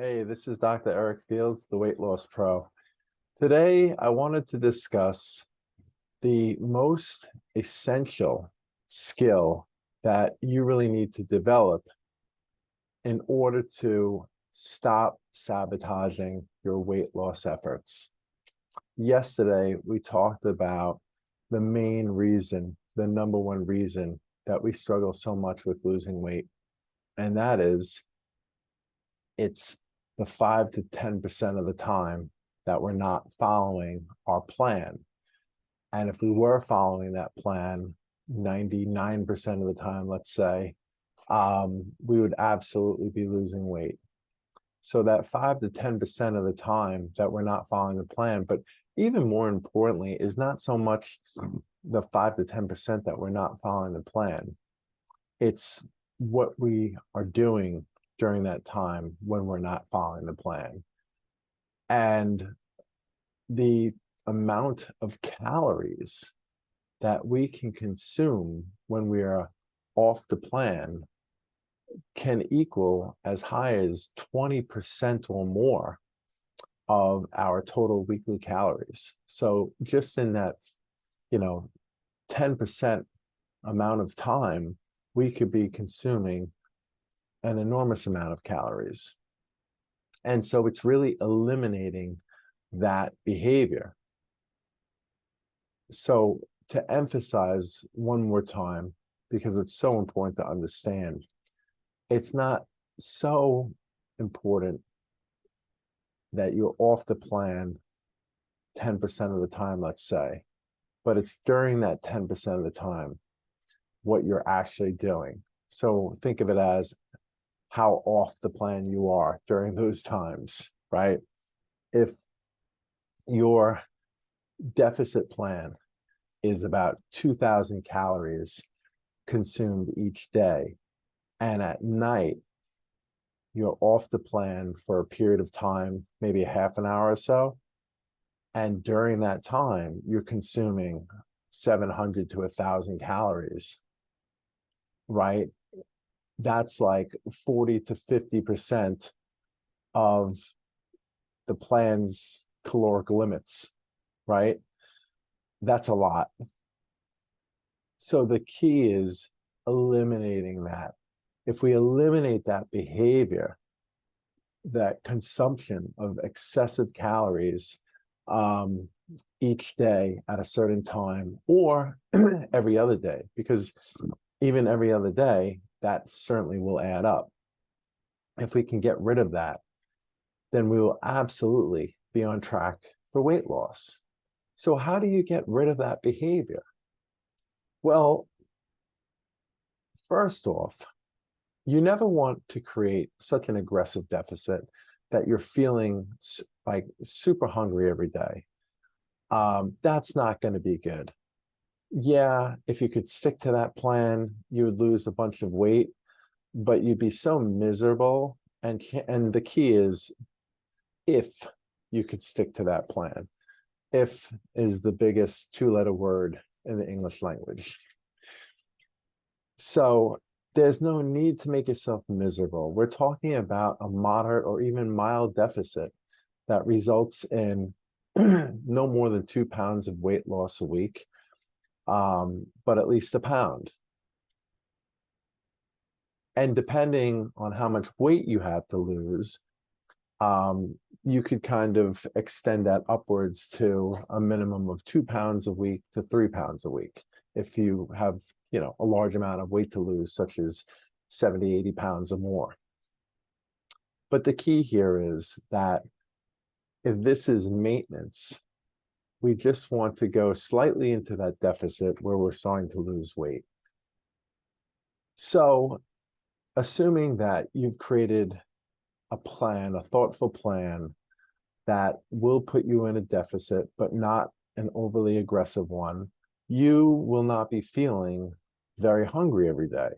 Hey, this is Dr. Eric Fields, the Weight Loss Pro. Today, I wanted to discuss the most essential skill that you really need to develop in order to stop sabotaging your weight loss efforts. Yesterday, we talked about the main reason, the number one reason that we struggle so much with losing weight, and that is it's the 5 to 10% of the time that we're not following our plan. And if we were following that plan 99% of the time, let's say, we would absolutely be losing weight. So that 5 to 10% of the time that we're not following the plan, but even more importantly, is not so much the 5 to 10% that we're not following the plan. It's what we are doing during that time when we're not following the plan. And the amount of calories that we can consume when we are off the plan can equal as high as 20% or more of our total weekly calories. So just in that, 10% amount of time, we could be consuming an enormous amount of calories. And so it's really eliminating that behavior. So to emphasize one more time, because it's so important to understand, it's not so important that you're off the plan 10% of the time, let's say, but it's during that 10% of the time what you're actually doing. So think of it as how off the plan you are during those times, right? If your deficit plan is about 2,000 calories consumed each day, and at night you're off the plan for a period of time, maybe a half an hour or so, and during that time you're consuming 700 to 1,000 calories, right? That's like 40 to 50% of the plan's caloric limits, right? That's a lot. So the key is eliminating that. If we eliminate that behavior, that consumption of excessive calories each day at a certain time, or every other day, because even every other day, that certainly will add up. If we can get rid of that, then we will absolutely be on track for weight loss. So how do you get rid of that behavior? Well, first off, you never want to create such an aggressive deficit that you're feeling like super hungry every day. That's not going to be good. Yeah, if you could stick to that plan, you would lose a bunch of weight, but you'd be so miserable. And the key is if you could stick to that plan. If is the biggest two-letter word in the English language. So there's no need to make yourself miserable. We're talking about a moderate or even mild deficit that results in no more than 2 pounds of weight loss a week, but at least a pound. And depending on how much weight you have to lose, you could kind of extend that upwards to a minimum of 2 pounds a week to 3 pounds a week. If you have, a large amount of weight to lose, such as 70, 80 pounds or more. But the key here is that if this is maintenance, we just want to go slightly into that deficit where we're starting to lose weight. So assuming that you've created a plan, a thoughtful plan that will put you in a deficit, but not an overly aggressive one, you will not be feeling very hungry every day.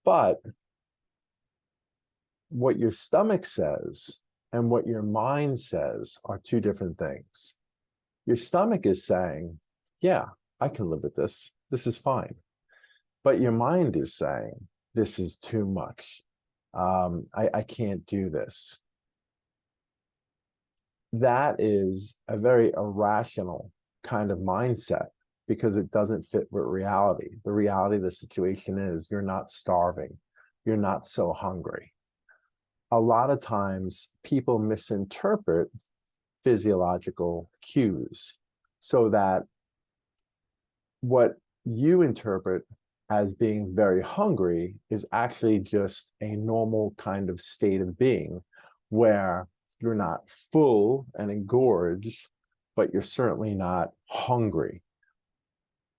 But what your stomach says and what your mind says are two different things. Your stomach is saying, yeah, I can live with this. This is fine. But your mind is saying, this is too much. I can't do this. That is a very irrational kind of mindset because it doesn't fit with reality. The reality of the situation is you're not starving. You're not so hungry. A lot of times people misinterpret physiological cues so that what you interpret as being very hungry is actually just a normal kind of state of being where you're not full and engorged, but you're certainly not hungry.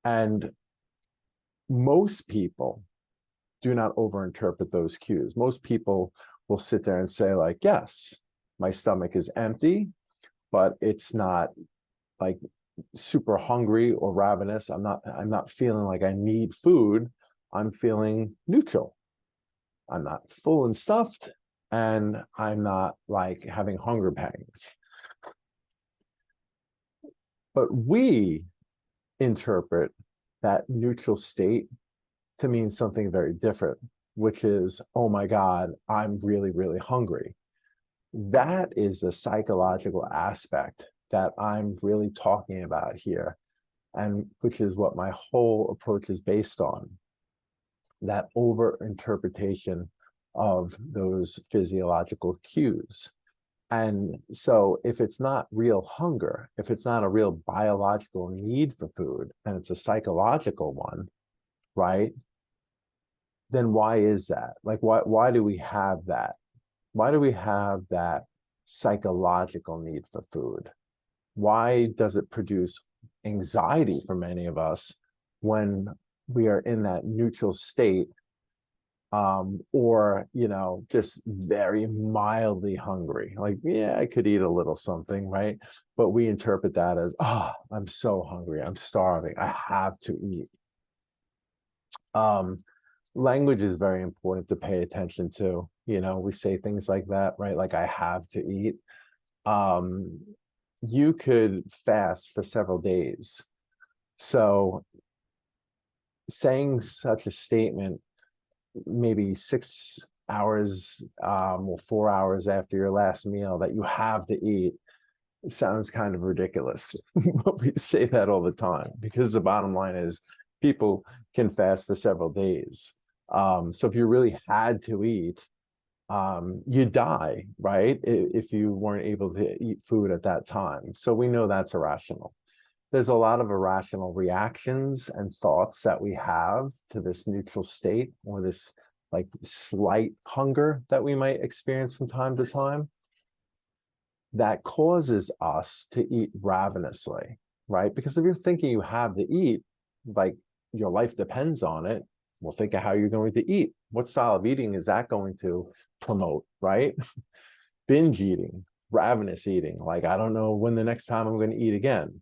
And most people do not overinterpret those cues. Most people will sit there and say, like, yes, my stomach is empty, but it's not like super hungry or ravenous. I'm not feeling like I need food. I'm feeling neutral. I'm not full and stuffed, and I'm not like having hunger pangs. But we interpret that neutral state to mean something very different, which is, oh my God, I'm really, really hungry. That is the psychological aspect that I'm really talking about here, and which is what my whole approach is based on, that over interpretation of those physiological cues. And so if it's not real hunger, if it's not a real biological need for food, and it's a psychological one, right? Then why is that? Like, why do we have that? Why do we have that psychological need for food? Why does it produce anxiety for many of us when we are in that neutral state, or just very mildly hungry? Like, yeah, I could eat a little something, right? But we interpret that as, I'm so hungry, I'm starving, I have to eat. Language is very important to pay attention to. We say things like that, right? Like, I have to eat. um, you could fast for several days. So saying such a statement, maybe 6 hours, or 4 hours after your last meal, that you have to eat, sounds kind of ridiculous. But we say that all the time because the bottom line is people can fast for several days. So if you really had to eat, you die, right? If you weren't able to eat food at that time. So we know that's irrational. There's a lot of irrational reactions and thoughts that we have to this neutral state, or this like slight hunger that we might experience from time to time, that causes us to eat ravenously, right? Because if you're thinking you have to eat, like your life depends on it, well, think of how you're going to eat. What style of eating is that going to promote, right? Binge eating, ravenous eating. Like, I don't know when the next time I'm going to eat again.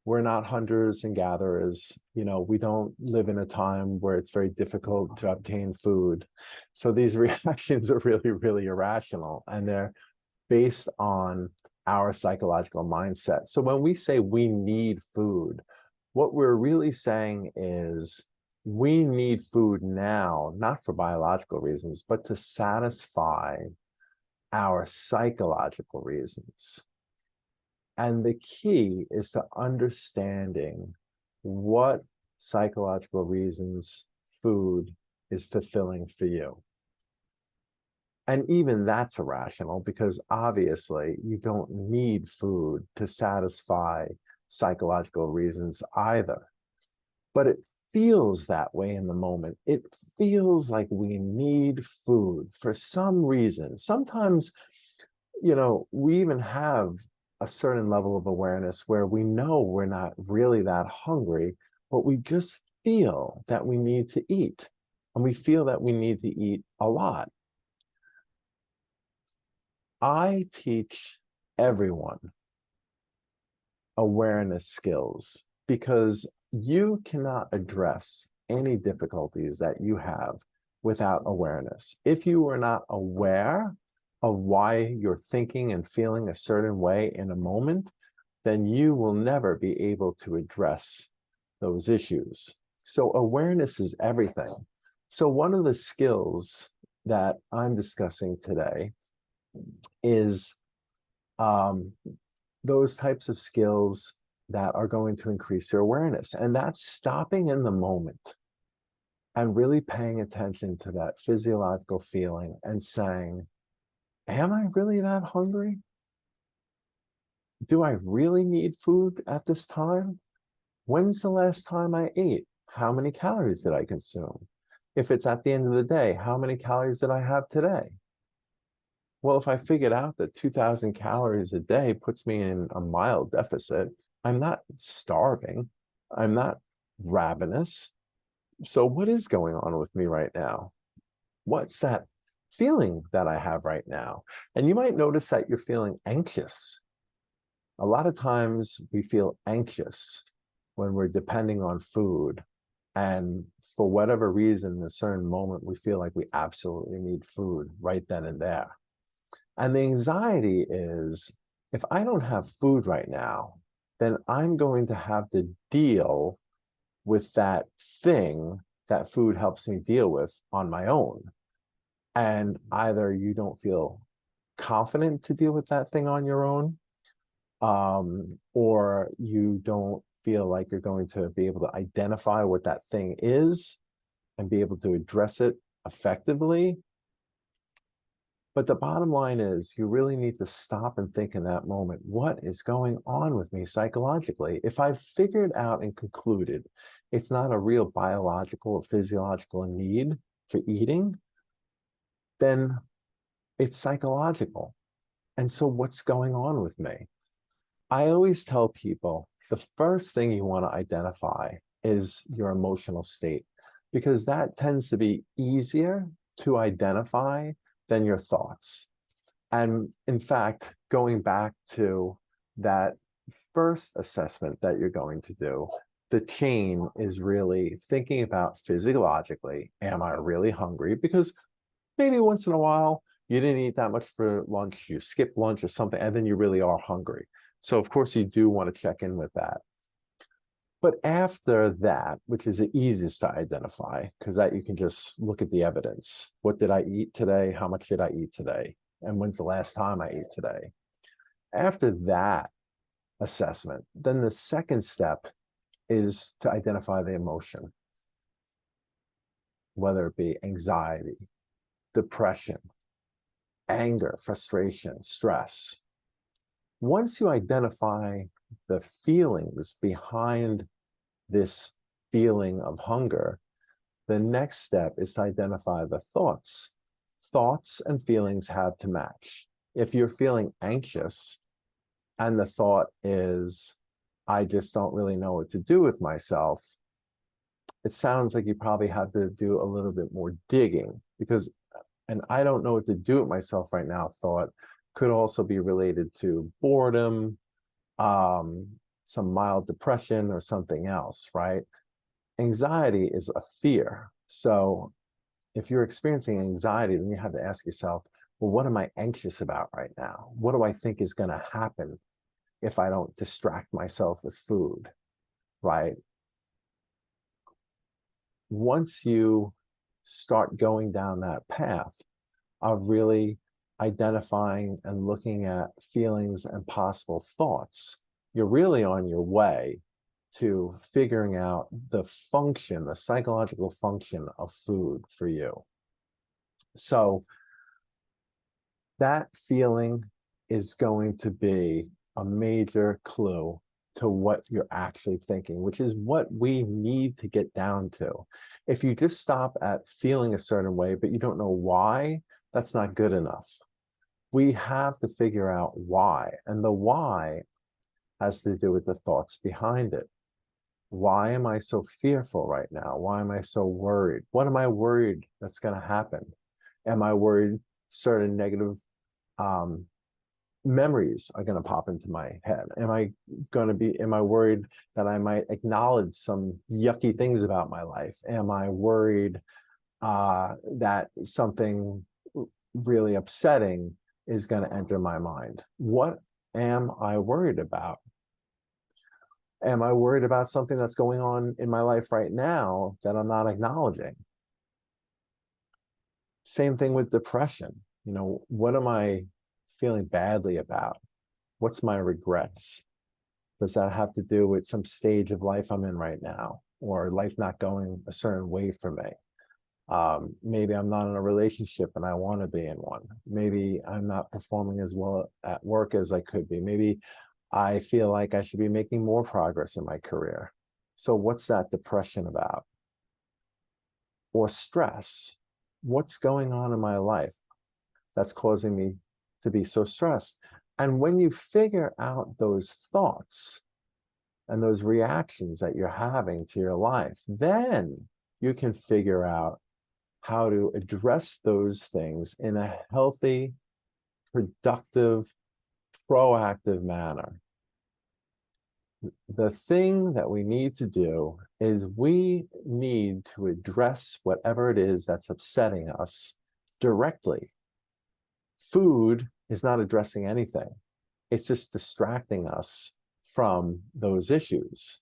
We're not hunters and gatherers. We don't live in a time where it's very difficult to obtain food. So these reactions are really, really irrational, and they're based on our psychological mindset. So when we say we need food, what we're really saying is we need food now, not for biological reasons, but to satisfy our psychological reasons. And the key is to understanding what psychological reasons food is fulfilling for you. And even that's irrational, because obviously you don't need food to satisfy psychological reasons either. But it feels that way in the moment. It feels like we need food for some reason. Sometimes, we even have a certain level of awareness where we know we're not really that hungry, but we just feel that we need to eat. And we feel that we need to eat a lot. I teach everyone awareness skills because you cannot address any difficulties that you have without awareness. If you are not aware of why you're thinking and feeling a certain way in a moment, then you will never be able to address those issues. So awareness is everything. So one of the skills that I'm discussing today is um, those types of skills that are going to increase your awareness. And that's stopping in the moment and really paying attention to that physiological feeling and saying, am I really that hungry? Do I really need food at this time? When's the last time I ate? How many calories did I consume? If it's at the end of the day, how many calories did I have today? Well, if I figured out that 2,000 calories a day puts me in a mild deficit, I'm not starving. I'm not ravenous. So what is going on with me right now? What's that feeling that I have right now? And you might notice that you're feeling anxious. A lot of times we feel anxious when we're depending on food. And for whatever reason, in a certain moment, we feel like we absolutely need food right then and there. And the anxiety is, if I don't have food right now, then I'm going to have to deal with that thing that food helps me deal with on my own. And either you don't feel confident to deal with that thing on your own, or you don't feel like you're going to be able to identify what that thing is and be able to address it effectively. But the bottom line is, you really need to stop and think in that moment, what is going on with me psychologically? If I've figured out and concluded it's not a real biological or physiological need for eating, then it's psychological. And so what's going on with me? I always tell people the first thing you want to identify is your emotional state, because that tends to be easier to identify than your thoughts. And in fact, going back to that first assessment that you're going to do, the chain is really thinking about physiologically, am I really hungry? Because maybe once in a while you didn't eat that much for lunch, you skipped lunch or something, and then you really are hungry. So of course you do want to check in with that. But after that, which is the easiest to identify, because that you can just look at the evidence. What did I eat today? How much did I eat today? And when's the last time I ate today? After that assessment, then the second step is to identify the emotion, whether it be anxiety, depression, anger, frustration, stress. Once you identify the feelings behind this feeling of hunger, the next step is to identify the thoughts. Thoughts and feelings have to match. If you're feeling anxious and the thought is, I just don't really know what to do with myself, it sounds like you probably have to do a little bit more digging, because and I don't know what to do with myself right now thought could also be related to boredom, um, some mild depression, or something else, right? Anxiety is a fear. So if you're experiencing anxiety, then you have to ask yourself, well, what am I anxious about right now? What do I think is going to happen if I don't distract myself with food, right? Once you start going down that path of really identifying and looking at feelings and possible thoughts, you're really on your way to figuring out the function, the psychological function of food for you. So that feeling is going to be a major clue to what you're actually thinking, which is what we need to get down to. If you just stop at feeling a certain way, but you don't know why, that's not good enough. We have to figure out why. And the why has to do with the thoughts behind it. Why am I so fearful right now? Why am I so worried? What am I worried that's going to happen? Am I worried certain negative um, memories are going to pop into my head? Am I worried that I might acknowledge some yucky things about my life? Am I worried that something really upsetting is going to enter my mind? What am I worried about? Am I worried about something that's going on in my life right now that I'm not acknowledging? Same thing with depression. What am I feeling badly about? What's my regrets? Does that have to do with some stage of life I'm in right now, or life not going a certain way for me? Maybe I'm not in a relationship and I want to be in one. Maybe I'm not performing as well at work as I could be. Maybe I feel like I should be making more progress in my career. So what's that depression about? Or stress? What's going on in my life that's causing me to be so stressed? And when you figure out those thoughts and those reactions that you're having to your life, then you can figure out how to address those things in a healthy, productive, proactive manner. The thing that we need to do is we need to address whatever it is that's upsetting us directly. Food is not addressing anything. It's just distracting us from those issues.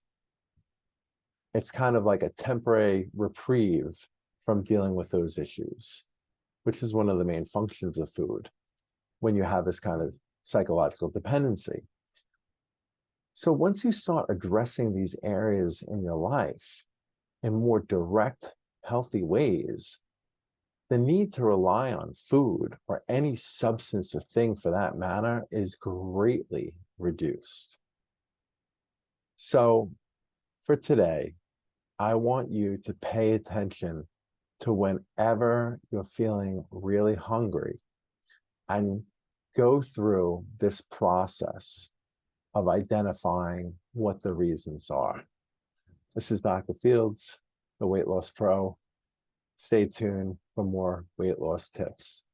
It's kind of like a temporary reprieve from dealing with those issues, which is one of the main functions of food when you have this kind of psychological dependency. So once you start addressing these areas in your life in more direct, healthy ways, the need to rely on food or any substance or thing for that matter is greatly reduced. So for today, I want you to pay attention to whenever you're feeling really hungry and go through this process of identifying what the reasons are. This is Dr. Fields, the Weight Loss Pro. Stay tuned for more weight loss tips.